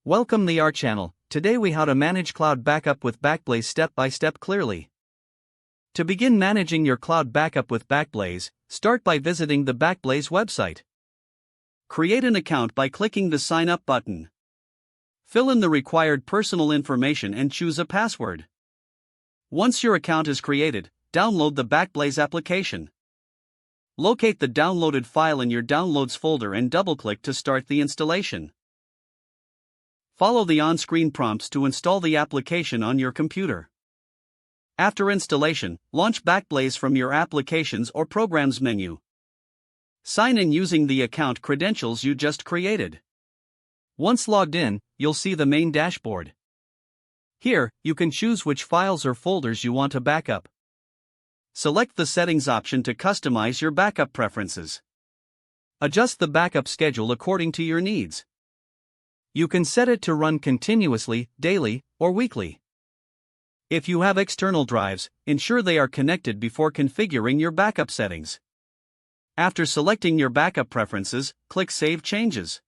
Welcome to our channel. Today we how to manage cloud backup with Backblaze step by step clearly. To begin managing your cloud backup with Backblaze, start by visiting the Backblaze website. Create an account by clicking the sign up button. Fill in the required personal information and choose a password. Once your account is created, download the Backblaze application. Locate the downloaded file in your Downloads folder and double-click to start the installation. Follow the on-screen prompts to install the application on your computer. After installation, launch Backblaze from your Applications or Programs menu. Sign in using the account credentials you just created. Once logged in, you'll see the main dashboard. Here, you can choose which files or folders you want to backup. Select the Settings option to customize your backup preferences. Adjust the backup schedule according to your needs. You can set it to run continuously, daily, or weekly. If you have external drives, ensure they are connected before configuring your backup settings. After selecting your backup preferences, click Save Changes.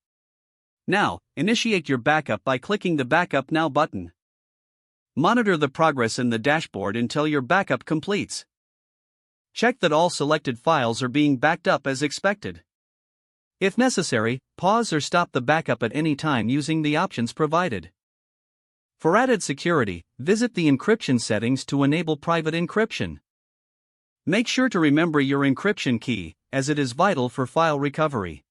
Now, initiate your backup by clicking the Backup Now button. Monitor the progress in the dashboard until your backup completes. Check that all selected files are being backed up as expected. If necessary, pause or stop the backup at any time using the options provided. For added security, visit the encryption settings to enable private encryption. Make sure to remember your encryption key, as it is vital for file recovery.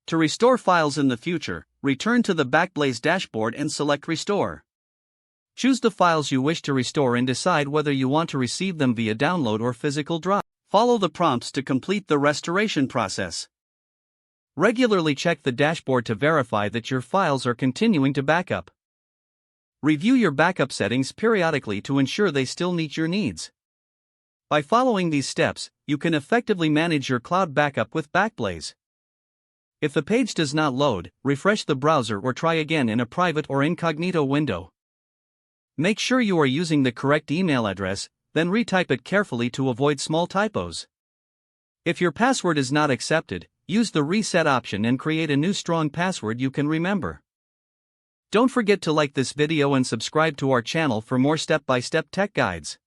To restore files in the future, return to the Backblaze dashboard and select Restore. Choose the files you wish to restore and decide whether you want to receive them via download or physical drive. Follow the prompts to complete the restoration process. Regularly check the dashboard to verify that your files are continuing to backup. Review your backup settings periodically to ensure they still meet your needs. By following these steps, you can effectively manage your cloud backup with Backblaze. If the page does not load, refresh the browser or try again in a private or incognito window. Make sure you are using the correct email address, then retype it carefully to avoid small typos. If your password is not accepted, use the reset option and create a new strong password you can remember. Don't forget to like this video and subscribe to our channel for more step-by-step tech guides.